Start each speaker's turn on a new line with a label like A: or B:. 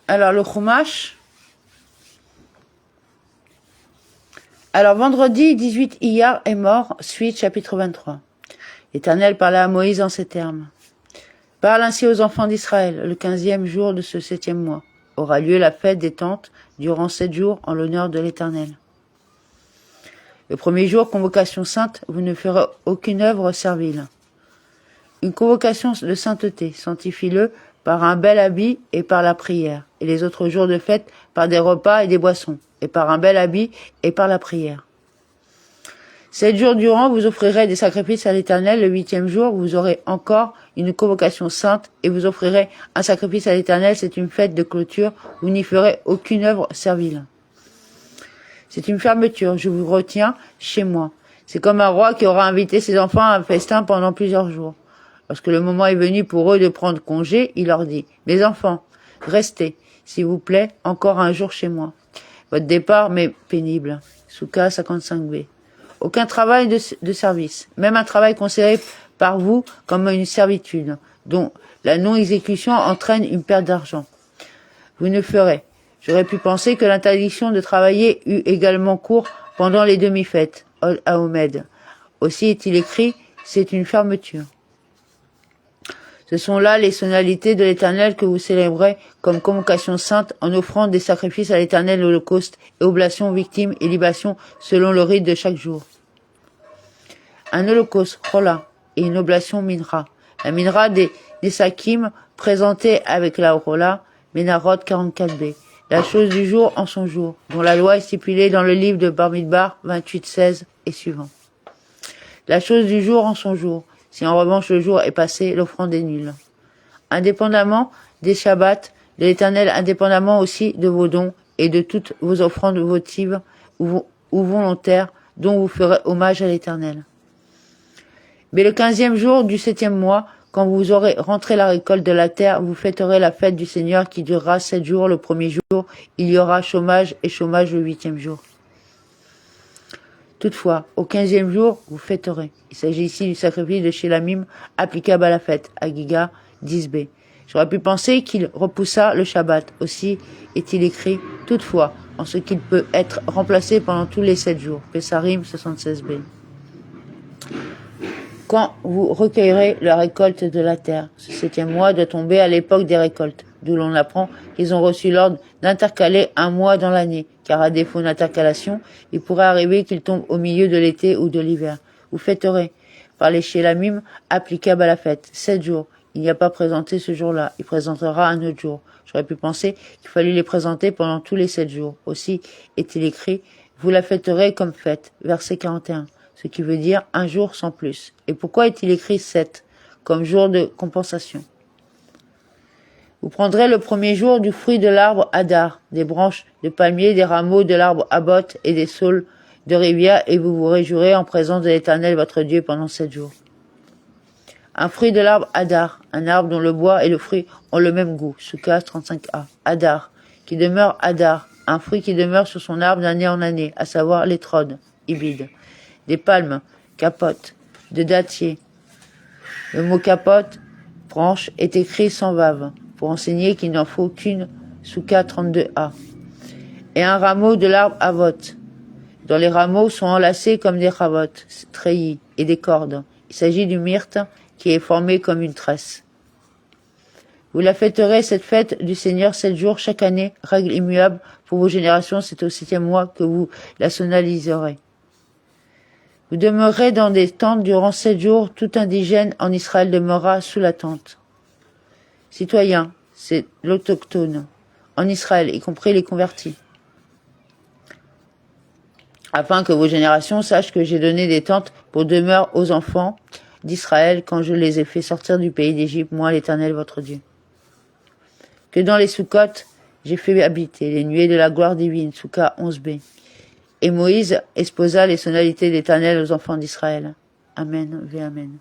A: Alors, le Chumash. Alors, vendredi 18 Iyar est mort, suite chapitre 23. L'Éternel parla à Moïse en ces termes. Parle ainsi aux enfants d'Israël, le 15e jour de ce 7e mois. Aura lieu la fête des tentes durant 7 jours en l'honneur de l'Éternel. Le premier jour, convocation sainte, vous ne ferez aucune œuvre servile. Une convocation de sainteté, sanctifie-le par un bel habit et par la prière, et les autres jours de fête par des repas et des boissons, et par un bel habit et par la prière. 7 jours durant, vous offrirez des sacrifices à l'Éternel. Le 8e jour, vous aurez encore une convocation sainte et vous offrirez un sacrifice à l'Éternel. C'est une fête de clôture. Vous n'y ferez aucune œuvre servile. C'est une fermeture. Je vous retiens chez moi. C'est comme un roi qui aura invité ses enfants à un festin pendant plusieurs jours. Lorsque le moment est venu pour eux de prendre congé, il leur dit, « Mes enfants, restez, s'il vous plaît, encore un jour chez moi. Votre départ m'est pénible. » Souka 55b. Aucun travail de service, même un travail considéré par vous comme une servitude, dont la non-exécution entraîne une perte d'argent. Vous ne ferez. J'aurais pu penser que l'interdiction de travailler eut également cours pendant les demi-fêtes, à Omed. Aussi est-il écrit, c'est une fermeture. Ce sont là les sonalités de l'Éternel que vous célébrez comme convocation sainte en offrant des sacrifices à l'Éternel, l'Holocauste et oblations, victimes et libations selon le rite de chaque jour. Un holocauste, Chola, et une oblation, Minra. La Minra des Sakim, présentée avec la Chola, Ménarot 44b. La chose du jour en son jour, dont la loi est stipulée dans le livre de Bamidbar 28-16 et suivant. La chose du jour en son jour. Si en revanche le jour est passé, l'offrande est nulle. Indépendamment des Shabbats de l'Éternel, indépendamment aussi de vos dons et de toutes vos offrandes votives ou volontaires dont vous ferez hommage à l'Éternel. Mais le 15e jour du 7e mois, quand vous aurez rentré la récolte de la terre, vous fêterez la fête du Seigneur qui durera 7 jours. Le premier jour, il y aura chômage et chômage le 8e jour. Toutefois, au 15e jour, vous fêterez. Il s'agit ici du sacrifice de Shélamim applicable à la fête, à Giga 10b. J'aurais pu penser qu'il repoussa le Shabbat. Aussi est-il écrit, toutefois, en ce qu'il peut être remplacé pendant tous les 7 jours. Pesarim 76b. Quand vous recueillerez la récolte de la terre, ce 7e mois doit tomber à l'époque des récoltes, d'où l'on apprend qu'ils ont reçu l'ordre d'intercaler un mois dans l'année, car à défaut d'intercalation, il pourrait arriver qu'il tombe au milieu de l'été ou de l'hiver. Vous fêterez, par les Shélamim applicables à la fête, 7 jours. Il n'y a pas présenté ce jour-là, il présentera un autre jour. J'aurais pu penser qu'il fallait les présenter pendant tous les 7 jours. Aussi est-il écrit, vous la fêterez comme fête, verset 41. Ce qui veut dire un jour sans plus. Et pourquoi est-il écrit 7, comme jour de compensation? Vous prendrez le premier jour du fruit de l'arbre Hadar, des branches de palmier, des rameaux de l'arbre Abot et des saules de rivière, et vous vous réjouirez en présence de l'Éternel votre Dieu pendant 7 jours. Un fruit de l'arbre Hadar, un arbre dont le bois et le fruit ont le même goût, Souka 35a. Hadar, qui demeure Hadar, un fruit qui demeure sur son arbre d'année en année, à savoir l'étrode, Ibid. Des palmes, capote, de dattier. Le mot capote, branche, est écrit sans vave, pour enseigner qu'il n'en faut qu'une, Souka 32a. Et un rameau de l'arbre avot, dont les rameaux sont enlacés comme des chavot, treillis, et des cordes. Il s'agit du myrte, qui est formé comme une tresse. Vous la fêterez, cette fête du Seigneur, 7 jours chaque année, règle immuable pour vos générations, c'est au 7e mois que vous la sonaliserez. Vous demeurerez dans des tentes durant 7 jours, tout indigène en Israël demeurera sous la tente. Citoyens, c'est l'autochtone, en Israël, y compris les convertis. Afin que vos générations sachent que j'ai donné des tentes pour demeure aux enfants d'Israël quand je les ai fait sortir du pays d'Égypte, moi l'Éternel votre Dieu. Que dans les Soukotes, j'ai fait habiter les nuées de la gloire divine, Souka 11b. Et Moïse exposa les sonalités d'Éternel aux enfants d'Israël. Amen, ve amen.